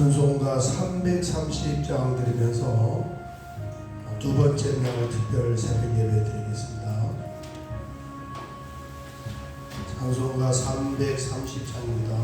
찬송가 330장 드리면서 두 번째 날 특별 새벽 예배 드리겠습니다. 찬송가 330장입니다.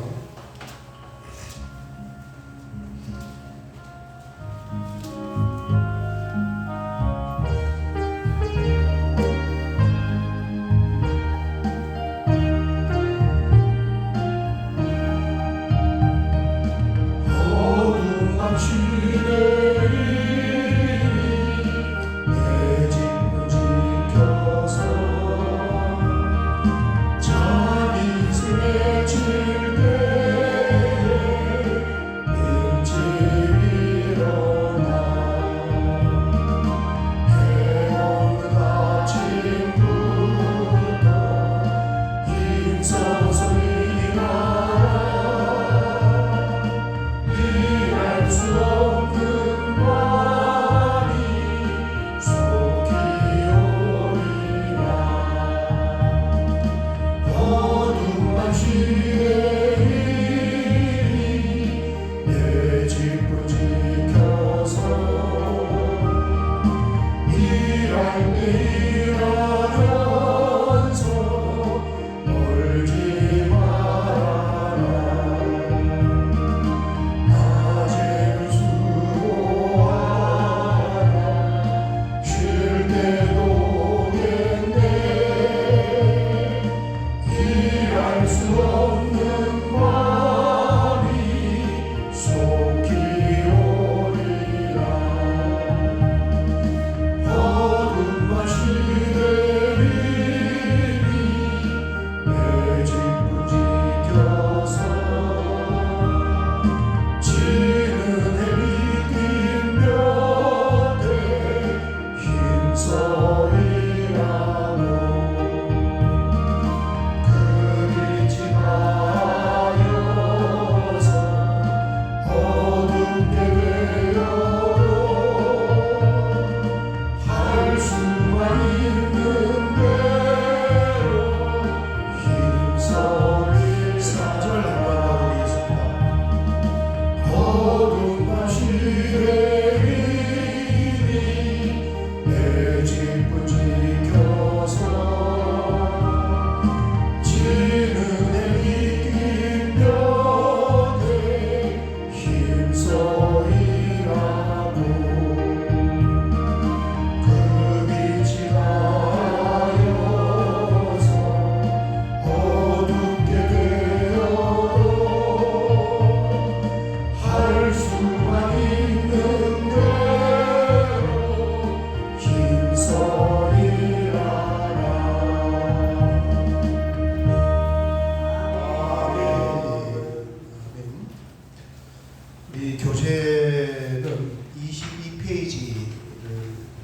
이 교재는 22페이지를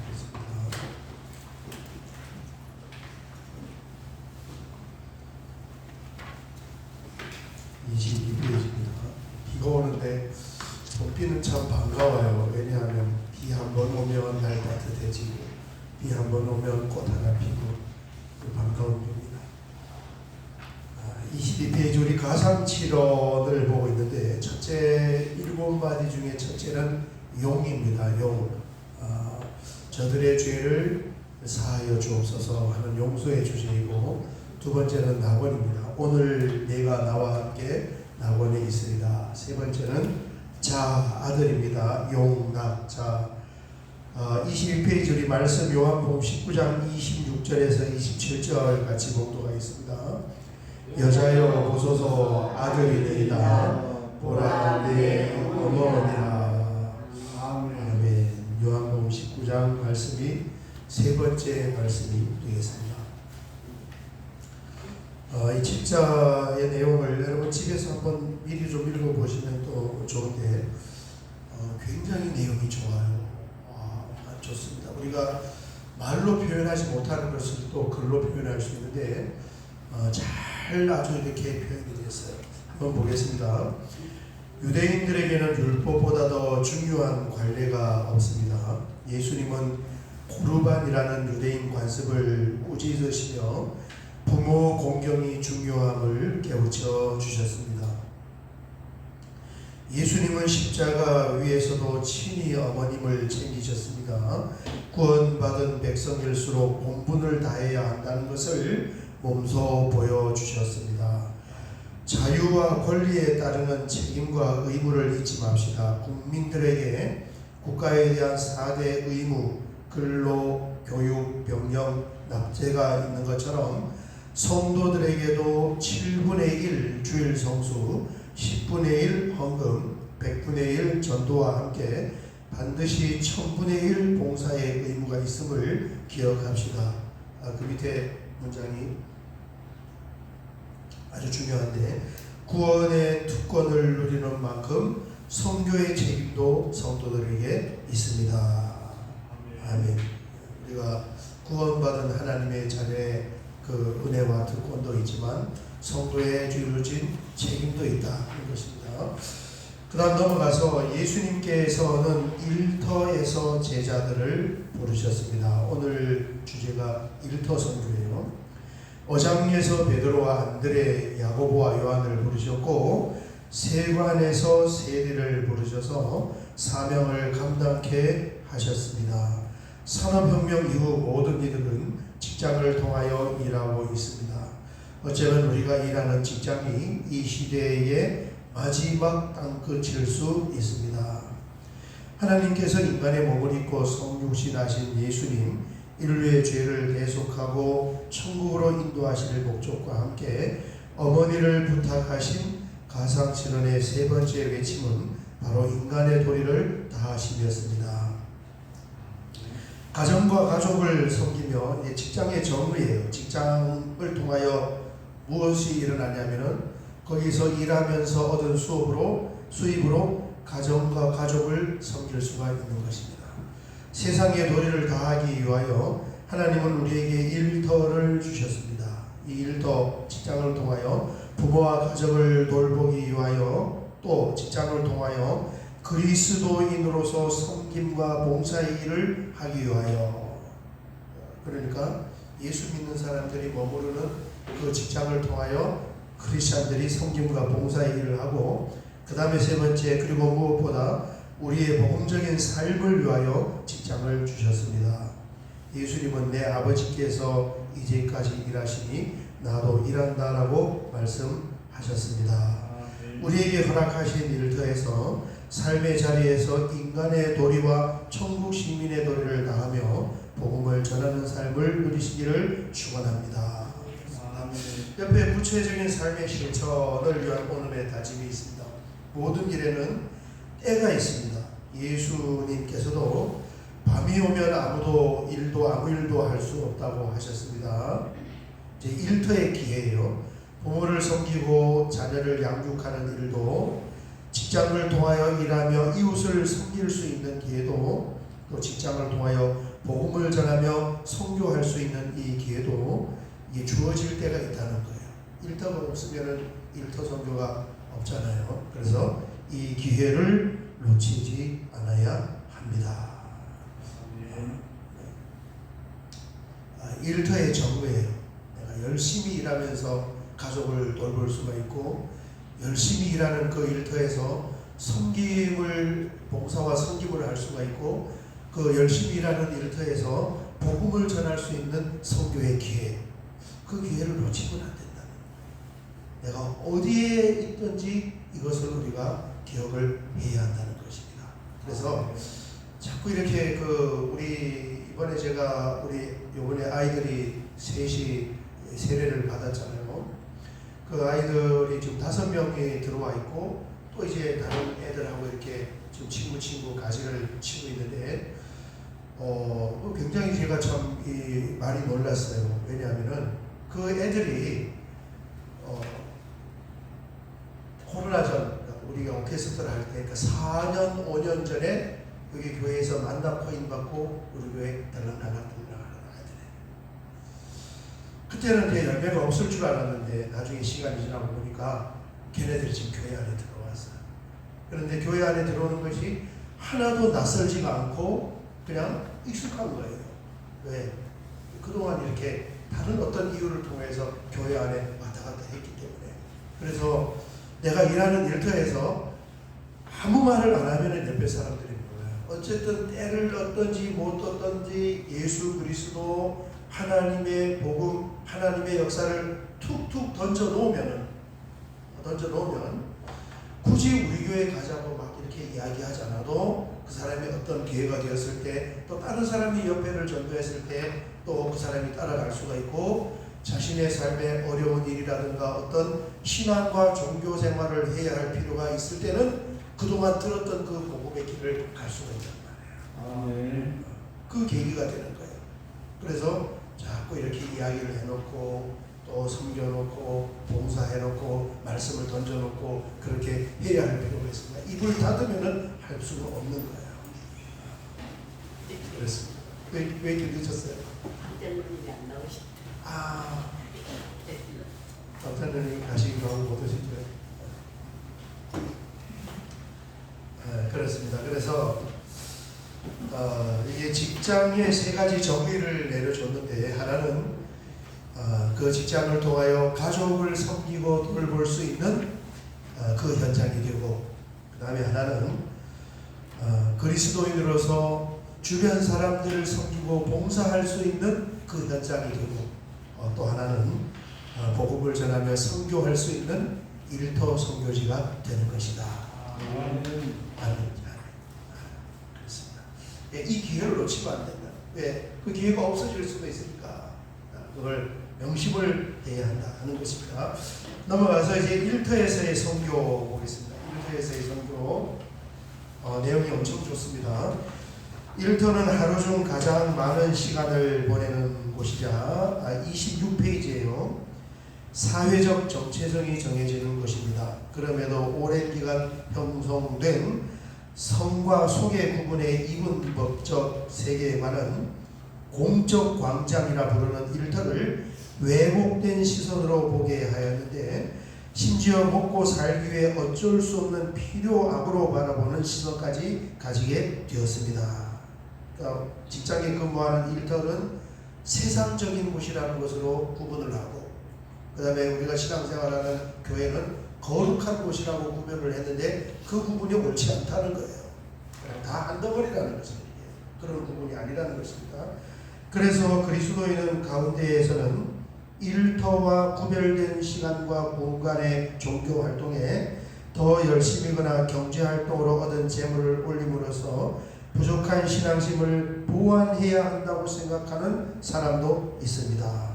했습니다. 22페이지입니다. 비가 오는데 봄비는 참 반가워요. 왜냐하면 비 한 번 오면 날 따뜻해지고 비 한 번 오면 꽃 하나 피고 반가운 겁니다. 22페이지 우리 가상칠언을 보고 있는데 첫째 7마디 중에 첫째는 용입니다. 용. 저들의 죄를 사하여 주옵소서 하는 용서의 주제이고 두 번째는 낙원입니다. 오늘 내가 나와 함께 낙원에 있으리라. 세 번째는 자 아들입니다. 용낙 자. 22페이지 우리 말씀 요한복음 19장 26절에서 27절 같이 봉독가 있습니다. 여자여 보소서 아들이니이다. 보라 내 어머니라. 아멘. 요한복음 19장 말씀이 세 번째 말씀이 되겠습니다. 이 7자의 내용을 여러분 집에서 한번 미리 좀 읽어보시면 또 좋은데 굉장히 내용이 좋아요. 좋습니다. 우리가 말로 표현하지 못하는 것을 또 글로 표현할 수 있는데 잘 아주 이렇게 표현이 됐어요. 한번 보겠습니다. 유대인들에게는 율법보다 더 중요한 관례가 없습니다. 예수님은 고르반이라는 유대인 관습을 꾸짖으시며 부모 공경이 중요함을 깨우쳐 주셨습니다. 예수님은 십자가 위에서도 친히 어머님을 챙기셨습니다. 구원받은 백성일수록 본분을 다해야 한다는 것을 몸소 보여주셨습니다. 자유와 권리에 따르는 책임과 의무를 잊지 맙시다. 국민들에게 국가에 대한 4대 의무, 근로, 교육, 병력, 납제가 있는 것처럼 성도들에게도 7분의 1 주일 성수, 10분의 1 헌금, 100분의 1 전도와 함께 반드시 1000분의 1 봉사의 의무가 있음을 기억합시다. 그 밑에 문장이 아주 중요한데, 구원의 특권을 누리는 만큼 선교의 책임도 성도들에게 있습니다. 아멘. 우리가 구원받은 하나님의 자녀의 그 은혜와 특권도 있지만 성도의 주어진 책임도 있다는 것입니다. 그 다음 넘어가서 예수님께서는 일터에서 제자들을 부르셨습니다. 오늘 주제가 일터 선교예요. 어장에서 베드로와 안드레, 야고보와 요한을 부르셨고, 세관에서 세리를 부르셔서 사명을 감당케 하셨습니다. 산업혁명 이후 모든 이들은 직장을 통하여 일하고 있습니다. 어쩌면 우리가 일하는 직장이 이 시대의 마지막 땅끝일 수 있습니다. 하나님께서 인간의 몸을 입고 성육신하신 예수님, 인류의 죄를 대속하고 천국으로 인도하실 목적과 함께 어머니를 부탁하신 가상실현의 세 번째 외침은 바로 인간의 도리를 다하심이었습니다. 가정과 가족을 섬기며 직장의 정의예요. 직장을 통하여 무엇이 일어나냐면은 거기서 일하면서 얻은 수입으로 가정과 가족을 섬길 수가 있는 것입니다. 세상의 도리를 다하기 위하여 하나님은 우리에게 일터를 주셨습니다. 이 일터, 직장을 통하여 부모와 가정을 돌보기 위하여, 또 직장을 통하여 그리스도인으로서 섬김과 봉사의 일을 하기 위하여, 그러니까 예수 믿는 사람들이 머무르는 그 직장을 통하여 크리스찬들이 섬김과 봉사의 일을 하고, 그 다음에 세 번째, 그리고 무엇보다 우리의 복음적인 삶을 위하여 직장을 주셨습니다. 예수님은 내 아버지께서 이제까지 일하시니 나도 일한다라고 말씀하셨습니다. 우리에게 허락하신 일터에서 삶의 자리에서 인간의 도리와 천국 시민의 도리를 다하며 복음을 전하는 삶을 누리시기를 축원합니다. 옆에 구체적인 삶의 실천을 위한 오늘의 다짐이 있습니다. 모든 일에는 때가 있습니다. 예수님께서도 밤이 오면 아무 일도 할 수 없다고 하셨습니다. 이제 일터의 기회예요. 부모를 섬기고 자녀를 양육하는 일도, 직장을 통하여 일하며 이웃을 섬길 수 있는 기회도, 또 직장을 통하여 복음을 전하며 선교할 수 있는 이 기회도 이게 주어질 때가 있다는 거예요. 일터가 없으면 일터 선교가 없잖아요. 그래서 이 기회를 놓치지 않아야 합니다. 일터의 정의예요. 내가 열심히 일하면서 가족을 돌볼 수가 있고, 열심히 일하는 그 일터에서 봉사와 섬김을 할 수가 있고, 그 열심히 일하는 일터에서 복음을 전할 수 있는 선교의 기회, 그 기회를 놓치면 안 된다. 내가 어디에 있든지 이것을 우리가 기억을 해야 한다는 것입니다. 그래서 자꾸 이렇게 우리 이번에 요번에 아이들이 셋이 세례를 받았잖아요. 그 아이들이 지금 5명이 들어와 있고, 또 이제 다른 애들하고 이렇게 지금 친구 가지를 치고 있는데, 굉장히 제가 참 많이 놀랐어요. 왜냐하면은 그 애들이 코로나 전 우리가 오케스트라 할 때, 그러니까 4년 5년 전에 여기 교회에서 만나 코인 받고 우리 교회 달랑달랑 하더래요. 그때는 이제 열매가 없을 줄 알았는데 나중에 시간이 지나고 보니까 걔네들이 지금 교회 안에 들어왔어요. 그런데 교회 안에 들어오는 것이 하나도 낯설지가 않고 그냥 익숙한 거예요. 왜? 그동안 이렇게 다른 어떤 이유를 통해서 교회 안에 왔다 갔다 했기 때문에. 그래서 내가 일하는 일터에서 아무 말을 안 하면 옆에 사람들이 몰라요. 어쨌든 때를 얻든지 못 얻든지 예수 그리스도 하나님의 복음, 하나님의 역사를 툭툭 던져 놓으면 굳이 우리 교회 가자고 막 이렇게 이야기하지 않아도 그 사람이 어떤 기회가 되었을 때, 또 다른 사람이 옆에를 전도했을 때 또 그 사람이 따라갈 수가 있고, 자신의 삶에 어려운 일이라든가 어떤 신앙과 종교 생활을 해야 할 필요가 있을 때는 그동안 들었던 그 복음의 길을 갈 수가 있단 말이에요. 그 계기가 되는 거예요. 그래서 자꾸 이렇게 이야기를 해놓고 또 섬겨놓고 봉사해놓고 말씀을 던져놓고 그렇게 해야 할 필요가 있습니다. 입을 닫으면 할 수가 없는 거예요. 그렇습니다. 왜 이렇게 늦었어요? 박장로님이 안 나오시죠? 박장로님이 가시기도 하고 못 오시죠? 그렇습니다. 그래서 이게 직장의 세 가지 정의를 내려줬는데, 하나는 그 직장을 통하여 가족을 섬기고 돌볼 수 있는 그 현장이 되고, 그 다음에 하나는 그리스도인으로서 주변 사람들을 섬기고 봉사할 수 있는 그 현장이 되고, 또 하나는 복음을 전하며 선교할 수 있는 일터 선교지가 되는 것이다. 그렇습니다. 이 기회를 놓치면 안 된다. 왜? 그 기회가 없어질 수도 있으니까 그걸 명심을 해야 한다 하는 것입니다. 넘어가서 이제 일터에서의 선교 보겠습니다. 일터에서의 선교 내용이 엄청 좋습니다. 일터는 하루 중 가장 많은 시간을 보내는 곳이자 26페이지예요. 사회적 정체성이 정해지는 것입니다. 그럼에도 오랜 기간 형성된 성과 속의 구분의 이분법적 세계에 관한 공적 광장이라 부르는 일터를 왜곡된 시선으로 보게 하였는데, 심지어 먹고 살기 위해 어쩔 수 없는 필요악으로 바라보는 시선까지 가지게 되었습니다. 그러니까 직장에 근무하는 일터는 세상적인 곳이라는 것으로 구분을 하고, 그 다음에 우리가 신앙생활하는 교회는 거룩한 곳이라고 구별을 했는데 그 구분이 옳지 않다는 거예요. 다 한덩어리라는 것입니다. 그런 구분이 아니라는 것입니다. 그래서 그리스도인은 가운데에서는 일터와 구별된 시간과 공간의 종교 활동에 더 열심히거나 경제활동으로 얻은 재물을 올림으로써 부족한 신앙심을 보완해야 한다고 생각하는 사람도 있습니다.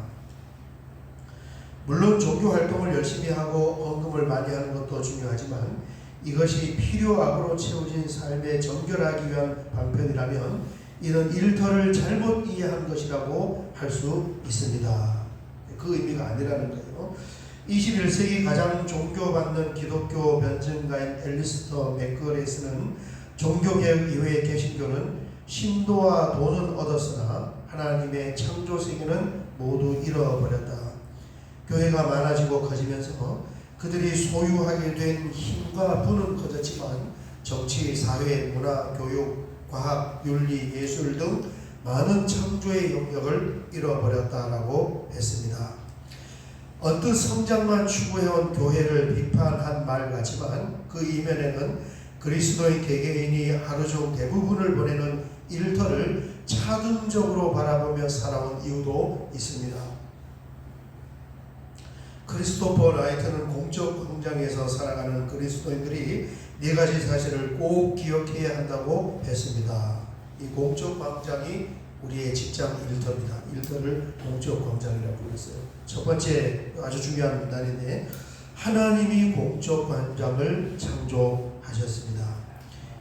물론 종교활동을 열심히 하고 헌금을 많이 하는 것도 중요하지만 이것이 필요악으로 채워진 삶에 정결하기 위한 방편이라면 이는 일터를 잘못 이해한 것이라고 할 수 있습니다. 그 의미가 아니라는 거예요. 21세기 가장 존경받는 기독교 변증가인 앨리스터 맥거레스는 종교개혁 이후의 개신교는 신도와 돈은 얻었으나 하나님의 창조 세계는 모두 잃어버렸다. 교회가 많아지고 커지면서 그들이 소유하게 된 힘과 부는 커졌지만 정치, 사회, 문화, 교육, 과학, 윤리, 예술 등 많은 창조의 영역을 잃어버렸다라고 했습니다. 언뜻 성장만 추구해온 교회를 비판한 말 같지만 그 이면에는 그리스도의 개개인이 하루 중 대부분을 보내는 일터를 차등적으로 바라보며 살아온 이유도 있습니다. 크리스토퍼 라이트는 공적 광장에서 살아가는 그리스도인들이 네 가지 사실을 꼭 기억해야 한다고 했습니다. 이 공적 광장이 우리의 직장 일터입니다. 일터를 공적 광장이라고 불렀어요. 첫 번째 아주 중요한 문단인데, 하나님이 공적 광장을 창조하셨습니다.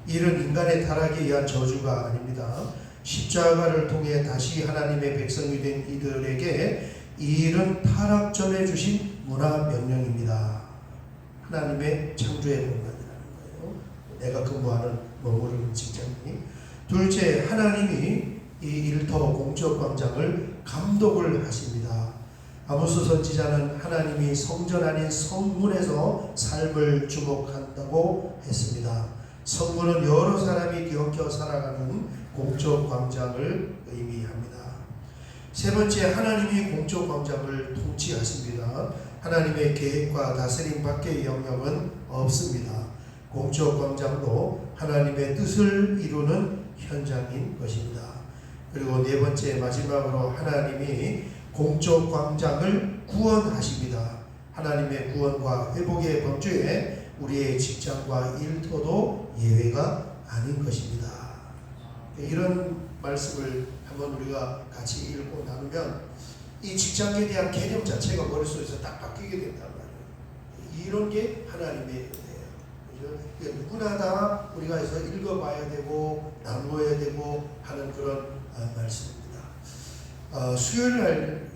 이는 인간의 타락에 의한 저주가 아닙니다. 십자가를 통해 다시 하나님의 백성이 된 이들에게 이 일은 타락 전에 주신 문화 명령입니다. 하나님의 창조의 공간이라는 거예요. 내가 근무하는 머무르는 직장이. 둘째, 하나님이 이 일터 공적 광장을 감독을 하십니다. 아모스 선지자는 하나님이 성전 아닌 성문에서 삶을 주목한다고 했습니다. 성문은 여러 사람이 엮여 살아가는 공적 광장을 의미합니다. 세 번째, 하나님이 공적 광장을 통치하십니다. 하나님의 계획과 다스림 밖의 영역은 없습니다. 공적 광장도 하나님의 뜻을 이루는 현장인 것입니다. 그리고 네 번째 마지막으로 하나님이 공적 광장을 구원하십니다. 하나님의 구원과 회복의 범주에 우리의 직장과 일터도 예외가 아닌 것입니다. 이런 말씀을 한번 우리가 같이 읽고 나누면 이 직장에 대한 개념 자체가 머릿속에서 딱 바뀌게 된단 말이에요. 이런 게 하나님의 은혜예요. 그죠? 누구나 다 우리가 해서 읽어봐야 되고 나누어야 되고 하는 그런 말씀입니다. 수요일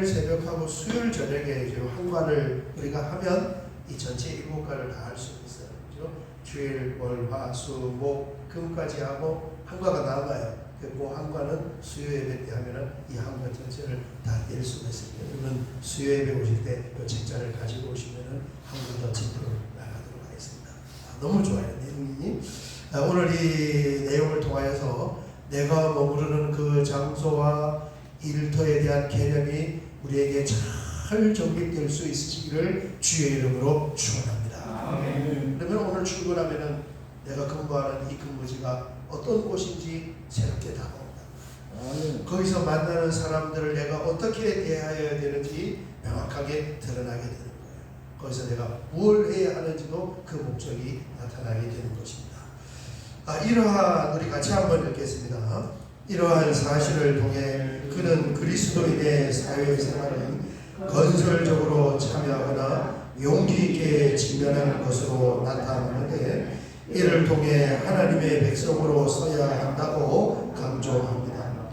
새벽하고 수요일 저녁에 한과를 우리가 하면 이 전체 7과를 다 할 수 있어요. 그죠? 주일, 월, 화, 수, 목, 금까지 하고 한과가 남아요. 그 한과는 수요 예배 때 하면은 이 한과 전체를 다 낼 수가 있습니다. 여러분 수요 예배 오실 때 이 책자를 가지고 오시면은 한과 더 짚으러 나가도록 하겠습니다. 너무 좋아요, 내용이. 오늘 이 내용을 통하여서 내가 머무르는 그 장소와 일터에 대한 개념이 우리에게 잘 정립될 수 있으시기를 주의 이름으로 축원합니다. 그러면 오늘 출근하면은 내가 근무하는 이 근무지가 어떤 곳인지 새롭게 다가온다. 거기서 만나는 사람들을 내가 어떻게 대해야 되는지 명확하게 드러나게 되는 거예요. 거기서 내가 뭘 해야 하는지도 그 목적이 나타나게 되는 것입니다. 이러한 우리 같이 한번 읽겠습니다. 이러한 사실을 통해 그는 그리스도인의 사회생활은 건설적으로 참여하거나 용기 있게 직면하는 것으로 나타나는데 이를 통해 하나님의 백성으로 서야 한다고 강조합니다.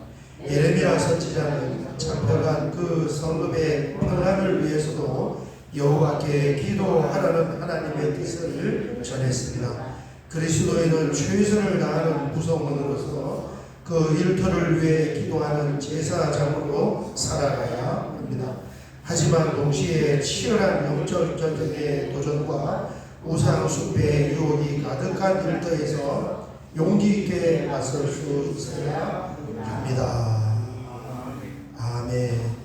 예레미야 선지자는 잡혀간 그 성읍의 평안을 위해서도 여호와께 기도하라는 하나님의 뜻을 전했습니다. 그리스도인은 최선을 다하는 구성원으로서 그 일터를 위해 기도하는 제사장으로 살아가야 합니다. 하지만 동시에 치열한 영적 전쟁의 도전과 우상 숭배의 유혹이 가득한 일터에서 용기 있게 맞설 수 있어야 합니다. 아멘.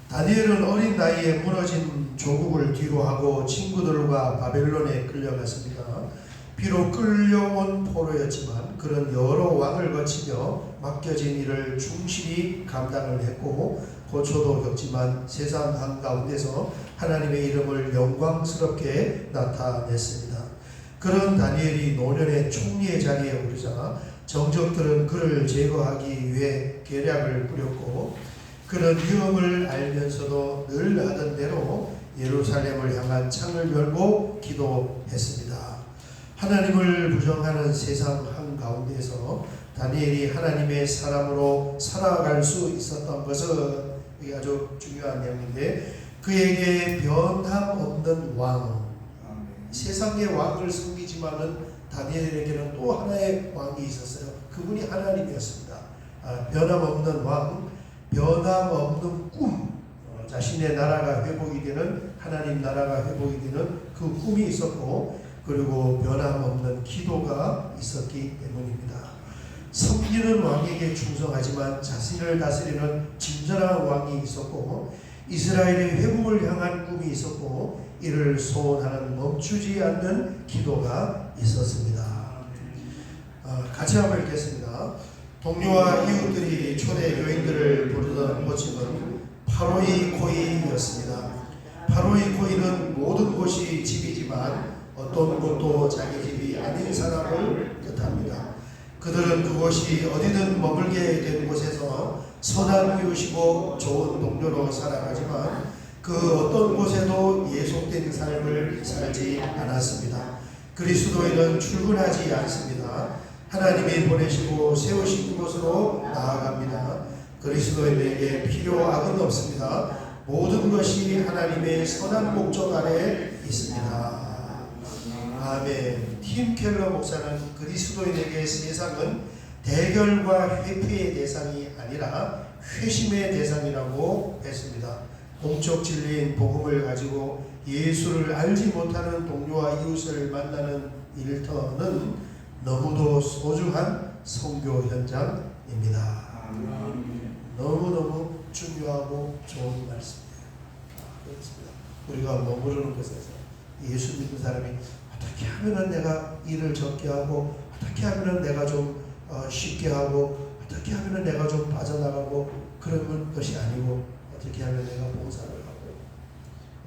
다니엘은 어린 나이에 무너진 조국을 뒤로하고 친구들과 바벨론에 끌려갔습니다. 비록 끌려온 포로였지만 그런 여러 왕을 거치며 맡겨진 일을 충실히 감당을 했고 고초도 겪지만 세상 한가운데서 하나님의 이름을 영광스럽게 나타냈습니다. 그런 다니엘이 노년의 총리의 자리에 오르자 정적들은 그를 제거하기 위해 계략을 꾸렸고 그는 위험을 알면서도 늘 하던 대로 예루살렘을 향한 창을 열고 기도했습니다. 하나님을 부정하는 세상 한가운데서 다니엘이 하나님의 사람으로 살아갈 수 있었던 것은 이게 아주 중요한 내용인데 그에게 변함없는 왕, 세상의 왕을 섬기지만은 다니엘에게는 또 하나의 왕이 있었어요. 그분이 하나님이었습니다. 변함없는 왕, 변함없는 꿈, 자신의 나라가 회복이 되는 하나님 나라가 회복이 되는 그 꿈이 있었고 그리고 변함없는 기도가 있었기 때문입니다. 섬기는 왕에게 충성하지만 자신을 다스리는 진정한 왕이 있었고 이스라엘의 회복을 향한 꿈이 있었고 이를 소원하는 멈추지 않는 기도가 있었습니다. 같이 한번 읽겠습니다. 동료와 이웃들이 초대 교인들을 부르던 호칭은 파로이코이였습니다. 파로이코이는 모든 곳이 집이지만 어떤 곳도 자기 집이 아닌 사람을 뜻합니다. 그들은 그곳이 어디든 머물게 된 곳에서 선한 이웃이고 좋은 동료로 살아가지만 그 어떤 곳에도 예속된 삶을 살지 않았습니다. 그리스도인은 출근하지 않습니다. 하나님이 보내시고 세우신 곳으로 나아갑니다. 그리스도인에게 필요악은 없습니다. 모든 것이 하나님의 선한 목적 아래 있습니다. 아멘. 팀 켈러 목사는 그리스도인에게 세상은 대결과 회피의 대상이 아니라 회심의 대상이라고 했습니다. 공적 진리인 복음을 가지고 예수를 알지 못하는 동료와 이웃을 만나는 일터는 너무도 소중한 선교 현장입니다. 너무너무 중요하고 좋은 말씀이에요. 그렇습니다. 우리가 머무르는 곳에서 예수 믿는 사람이 어떻게 하면은 내가 일을 적게 하고, 어떻게 하면은 내가 좀 쉽게 하고, 어떻게 하면은 내가 좀 빠져나가고, 그런 것이 아니고, 어떻게 하면 내가 봉사를 하고,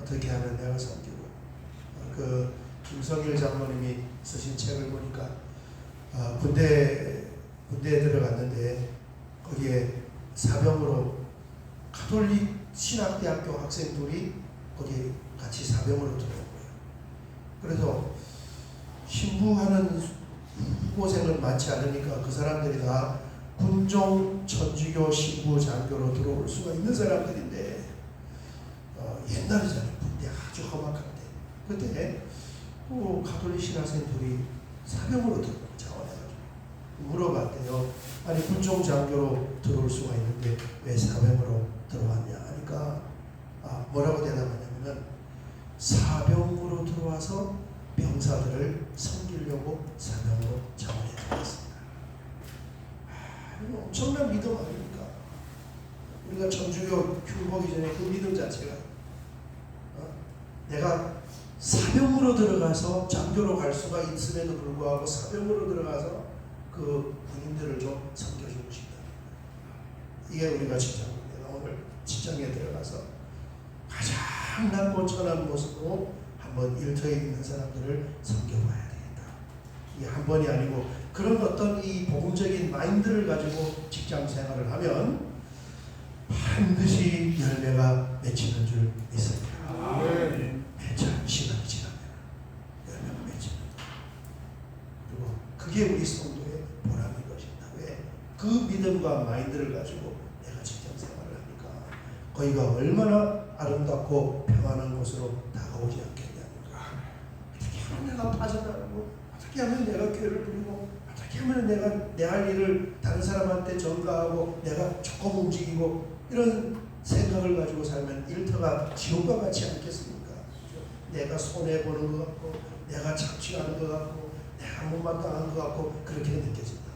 어떻게 하면 내가 섬기고. 그 김성일 장로님이 쓰신 책을 보니까 군대에 들어갔는데 거기에 사병으로 가톨릭 신학대학교 학생 둘이 거기 같이 사병으로 들어오고요. 그래서 신부하는 후보생은 많지 않으니까 그 사람들이 다 군종 천주교 신부 장교로 들어올 수가 있는 사람들인데 옛날이잖아요. 군대 아주 험악한데 그때 가톨릭 신학생 둘이 사병으로 들어오고 자원해가지고 물어봤대요. 아니 군종 장교로 들어올 수가 있는데 왜 사병으로 들어왔냐 하니까 뭐라고 대답하냐면은 사병으로 들어와서 병사들을 섬기려고 사병으로 자원해 들어왔습니다. 이거 엄청난 믿음 아닙니까? 우리가 천주교 흉보기 전에 그 믿음 자체가 내가 사병으로 들어가서 장교로 갈 수가 있음에도 불구하고 사병으로 들어가서 그 군인들을 좀 섬겨주고 싶다. 이게 우리가 직장입니다. 내가 오늘 직장에 들어가서 가장 낮고 천한 모습으로 한번 일터에 있는 사람들을 섬겨봐야 되겠다. 이게 한 번이 아니고 그런 어떤 이 복음적인 마인드를 가지고 직장 생활을 하면 반드시 열매가 맺히는 줄 믿습니다. 매참 시간이 지나면 열매가 맺히는 그리고 그게 우리 성도의 보람인 것입니다. 왜? 그 믿음과 마인드를 가지고 내가 직장 생활을 하니까 거기가 얼마나 아름답고 평안한 곳으로 다가오지 않겠냐니까. 어떻게 하면 내가 빠져나가고, 어떻게 하면 내가 교회를 부리고, 어떻게 하면 내가 내 할 일을 다른 사람한테 전가하고 내가 조금 움직이고 이런 생각을 가지고 살면 일터가 지옥과 같지 않겠습니까? 내가 손해보는 것 같고 내가 착취하는 것 같고 내가 못마땅한 것 같고 그렇게 느껴진다.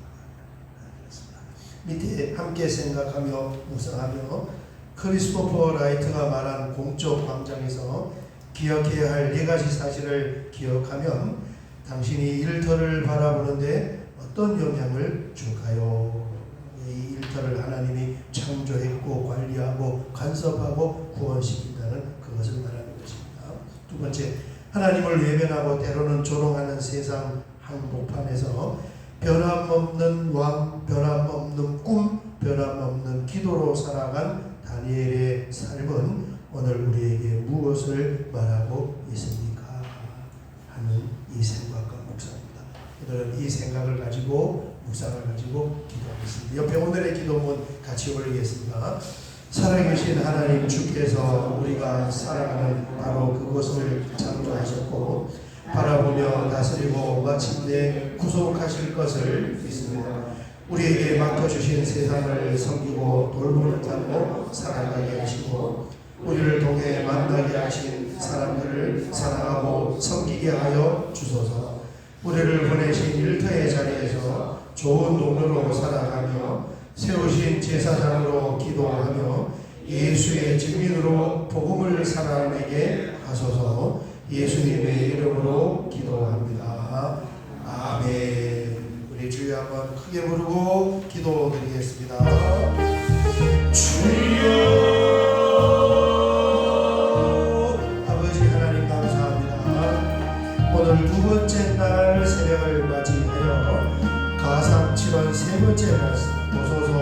그렇습니다. 밑에 함께 생각하며 묵상하며 크리스토퍼 라이트가 말한 공적 광장에서 기억해야 할 4가지 사실을 기억하면 당신이 일터를 바라보는데 어떤 영향을 줄까요? 이 일터를 하나님이 창조했고 관리하고 간섭하고 구원시킨다는 그것을 말하는 것입니다. 두 번째, 하나님을 외면하고 때로는 조롱하는 세상 한복판에서 변함없는 왕, 변함없는 꿈, 변함없는 기도로 살아간 다니엘의 삶은 오늘 우리에게 무엇을 말하고 있습니까? 하는 이 생각과 묵상입니다. 오늘은 이 생각을 가지고 묵상을 가지고 기도하겠습니다. 옆에 오늘의 기도문 같이 올리겠습니다. 살아계신 하나님 주께서 우리가 살아가는 바로 그곳을 창조하셨고 바라보며 다스리고 마침내 구속하실 것을 믿습니다. 우리에게 맡겨주신 세상을 섬기고 돌보는 자로 살아가게 하시고 우리를 통해 만나게 하신 사람들을 사랑하고 섬기게 하여 주소서. 우리를 보내신 일터의 자리에서 좋은 동료로 살아가며 세우신 제사장으로 기도하며 예수의 증인으로 복음을 살아내게 하소서. 예수님의 이름으로 기도합니다. 아멘. 우리 주여 한번 크게 부르고 기도드리겠습니다. 주여 오늘 두 번째 날 새벽을 맞이하여 가상 7월 세 번째 날 보소서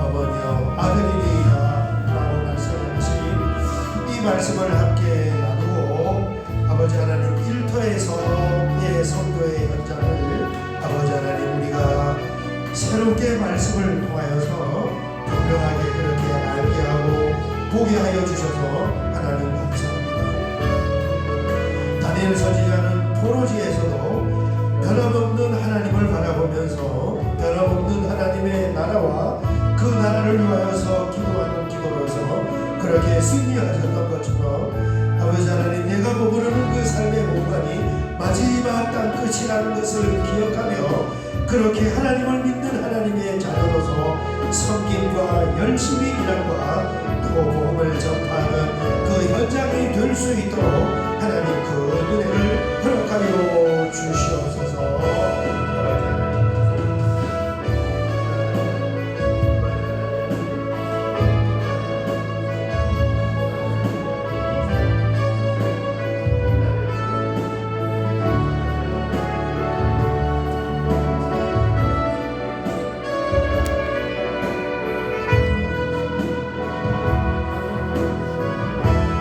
어머니여 아들이니이다 라고 말씀하신 이 말씀을 함께 나누고 아버지 하나님 일터에서의 선교의 현장을 아버지 하나님 우리가 새롭게 말씀을 통하여서 분명하게 그렇게 알게 하고 보게 하여 주셔서 하나님 감사합니다. 다니엘 선지자는 포로지에서도 변함없는 하나님을 바라보면서 변함없는 하나님의 나라와 그 나라를 위하여서 기도하는 기도로서 그렇게 승리하셨던 것처럼 아버지 하나님 내가 머무르는 그 삶의 공간이 마지막 땅 끝이라는 것을 기억하며 그렇게 하나님을 믿는 하나님의 자녀로서 섬김과 열심히 일함과 또 복음을 전파하는 그 현장이 될 수 있도록 하나님 그 은혜를 허락하여